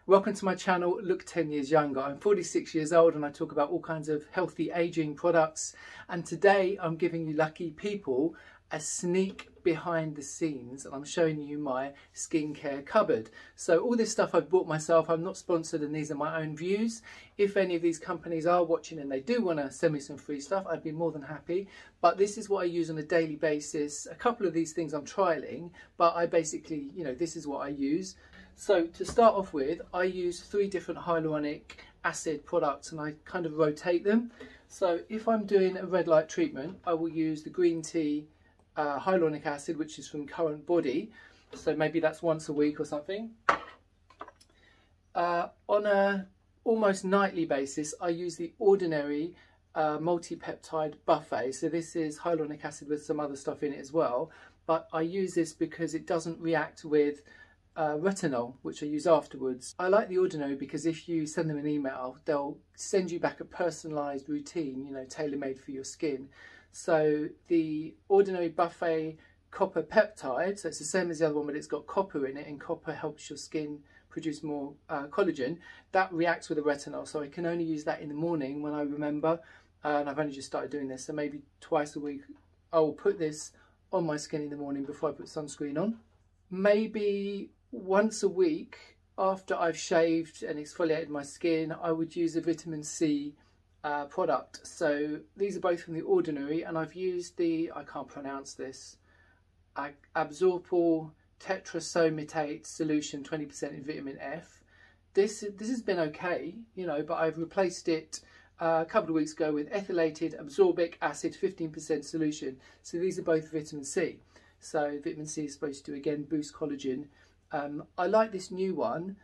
Welcome to my channel, Look 10 Years Younger. I'm 46 years old and I talk about all kinds of healthy aging products. And today I'm giving you lucky people a sneak behind the scenes and I'm showing you my skincare cupboard. So all this stuff I've bought myself, I'm not sponsored and these are my own views. If any of these companies are watching and they do want to send me some free stuff, I'd be more than happy. But this is what I use on a daily basis. A couple of these things I'm trialing, but I basically, this is what I use. So to start off with, I use 3 different hyaluronic acid products and I kind of rotate them. So if I'm doing a red light treatment, I will use the green tea hyaluronic acid, which is from CURRENTBODY. So maybe that's once a week or something. On a almost nightly basis, I use the ordinary multi-peptide buffet. So this is hyaluronic acid with some other stuff in it as well. But I use this because it doesn't react with retinol, which I use afterwards. I like the ordinary because if you send them an email, they'll send you back a personalised routine, tailor-made for your skin. So the ordinary buffet copper peptide, so it's the same as the other one, but it's got copper in it, and copper helps your skin produce more collagen. That reacts with the retinol, so I can only use that in the morning when I remember, and I've only just started doing this, so maybe twice a week I will put this on my skin in the morning before I put sunscreen on. Maybe once a week after I've shaved and exfoliated my skin, I would use a vitamin C product. So these are both from the ordinary and I've used the, I can't pronounce this, absorbable tetrasomatate solution 20% in vitamin F. This has been okay, but I've replaced it a couple of weeks ago with ethylated absorbic acid 15% solution. So these are both vitamin C. So vitamin C is supposed to again boost collagen. I like this new one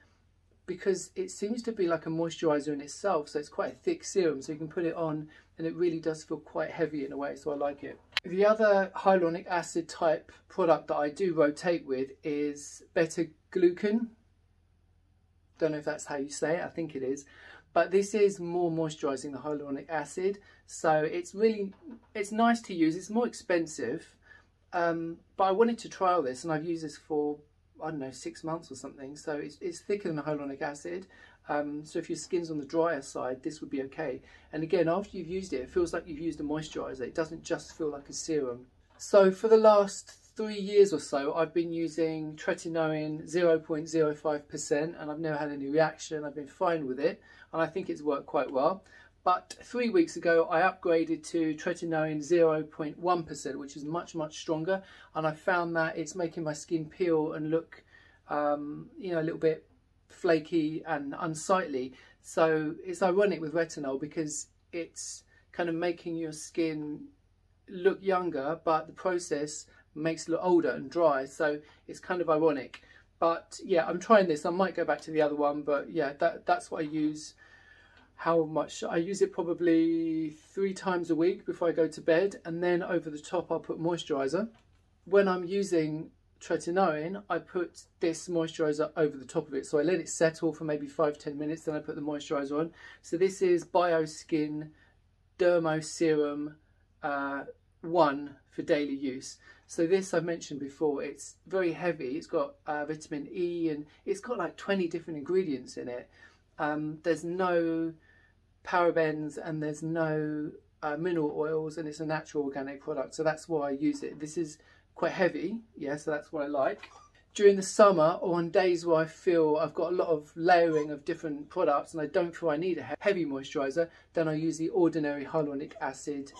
because it seems to be like a moisturiser in itself, so it's quite a thick serum, so you can put it on and it really does feel quite heavy in a way, so I like it. The other hyaluronic acid type product that I do rotate with is beta-glucan. Don't know if that's how you say it, I think it is. But this is more moisturising than hyaluronic acid, so it's nice to use. It's more expensive, but I wanted to trial this and I've used this for, I don't know, 6 months or something, so it's thicker than hyaluronic acid. So if your skin's on the drier side, this would be okay. And again, after you've used it, it feels like you've used a moisturiser. It doesn't just feel like a serum. So for the last 3 years or so, I've been using tretinoin 0.05% and I've never had any reaction. I've been fine with it and I think it's worked quite well. But 3 weeks ago, I upgraded to tretinoin 0.1%, which is much, much stronger. And I found that it's making my skin peel and look, a little bit flaky and unsightly. So it's ironic with retinol because it's kind of making your skin look younger, but the process makes it look older and dry. So it's kind of ironic. But yeah, I'm trying this. I might go back to the other one, but yeah, that's what I use. How much? I use it probably 3 times a week before I go to bed, and then over the top I'll put moisturiser. When I'm using tretinoin, I put this moisturiser over the top of it, so I let it settle for maybe 5-10 minutes, then I put the moisturiser on. So this is BioSkin Dermo Serum 1 for daily use. So this I've mentioned before, it's very heavy, it's got vitamin E and it's got like 20 different ingredients in it. There's no parabens and there's no mineral oils, and it's a natural organic product, so that's why I use it. This is quite heavy, yeah, so that's what I like. During the summer or on days where I feel I've got a lot of layering of different products and I don't feel I need a heavy moisturiser, then I use the ordinary hyaluronic acid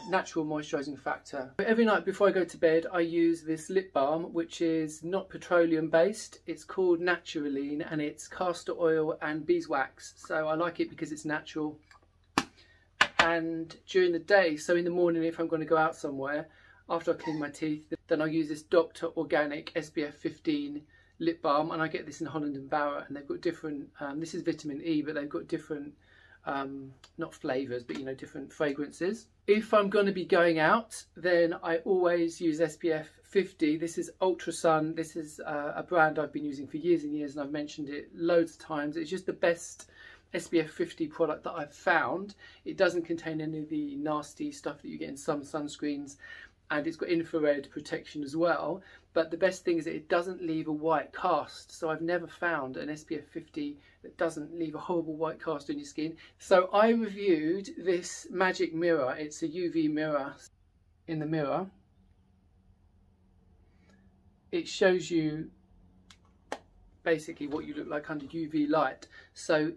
natural moisturising factor. Every night before I go to bed, I use this lip balm, which is not petroleum based. It's called Naturaline and it's castor oil and beeswax. So I like it because it's natural. And during the day, so in the morning, if I'm going to go out somewhere, after I clean my teeth, then I'll use this Dr. Organic SPF 15 lip balm, and I get this in Holland and Barrett, and they've got different, this is vitamin E, but they've got different not flavours, but different fragrances. If I'm going to be going out, then I always use SPF 50. This is Ultra Sun. This is a brand I've been using for years and years, and I've mentioned it loads of times. It's just the best SPF 50 product that I've found. It doesn't contain any of the nasty stuff that you get in some sunscreens, and it's got infrared protection as well. But the best thing is that it doesn't leave a white cast. So I've never found an SPF 50 that doesn't leave a horrible white cast on your skin. So I reviewed this magic mirror. It's a UV mirror. In the mirror, it shows you basically what you look like under UV light. So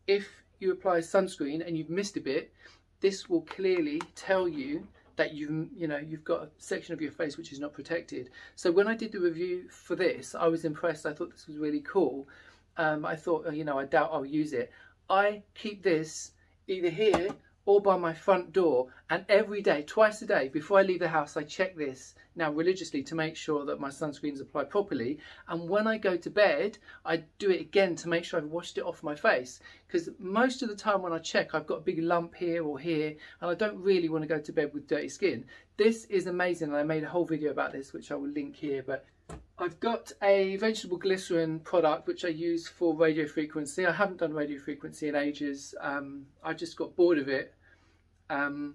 if you apply sunscreen and you've missed a bit, this will clearly tell you that you've got a section of your face which is not protected. So when I did the review for this, I was impressed. I thought this was really cool. I thought, I doubt I'll use it. I keep this either here or by my front door, and every day, twice a day, before I leave the house, I check this now religiously to make sure that my sunscreen is applied properly. And when I go to bed, I do it again to make sure I've washed it off my face, because most of the time when I check, I've got a big lump here or here, and I don't really want to go to bed with dirty skin. This is amazing, and I made a whole video about this, which I will link here. But I've got a vegetable glycerin product which I use for radio frequency. I haven't done radio frequency in ages. I just got bored of it. And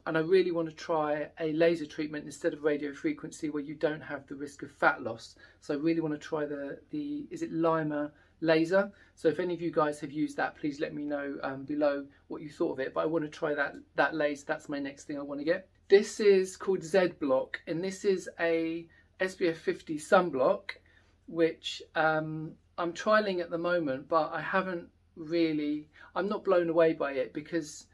I really want to try a laser treatment instead of radio frequency, where you don't have the risk of fat loss. So I really want to try the is it Lima laser? So if any of you guys have used that, please let me know below what you thought of it. But I want to try that laser. That's my next thing I want to get. This is called Z Block, and this is a SPF 50 sunblock, which I'm trialing at the moment, but I'm not blown away by it, because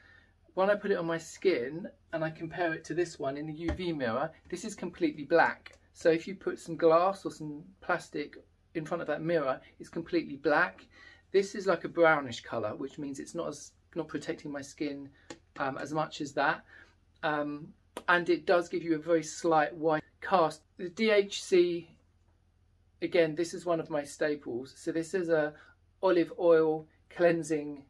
when I put it on my skin and I compare it to this one in the UV mirror, this is completely black. So if you put some glass or some plastic in front of that mirror, it's completely black. This is like a brownish colour, which means it's not protecting my skin as much as that. And it does give you a very slight white cast. The DHC, again, this is one of my staples. So this is a olive oil cleansing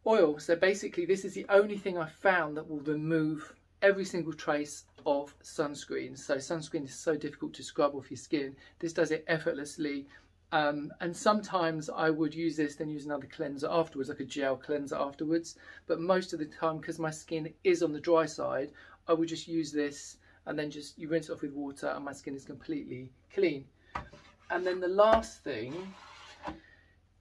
oil. So basically this is the only thing I've found that will remove every single trace of sunscreen. So sunscreen is so difficult to scrub off your skin. This does it effortlessly. And sometimes I would use this, then use another cleanser afterwards, like a gel cleanser afterwards. But most of the time, because my skin is on the dry side, I would just use this, and then you rinse it off with water, and my skin is completely clean. And then the last thing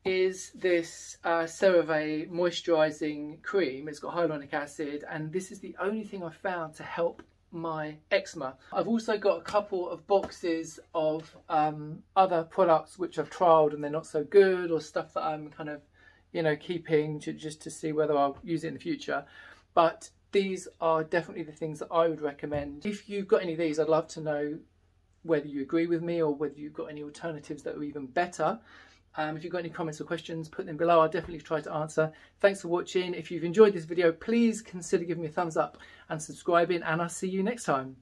is this CeraVe moisturising cream. It's got hyaluronic acid, and this is the only thing I've found to help my eczema. I've also got a couple of boxes of other products which I've trialed and they're not so good, or stuff that I'm kind of keeping just to see whether I'll use it in the future. But these are definitely the things that I would recommend. If you've got any of these, I'd love to know whether you agree with me or whether you've got any alternatives that are even better. If you've got any comments or questions, put them below. I'll definitely try to answer. Thanks for watching. If you've enjoyed this video, please consider giving me a thumbs up and subscribing, and I'll see you next time.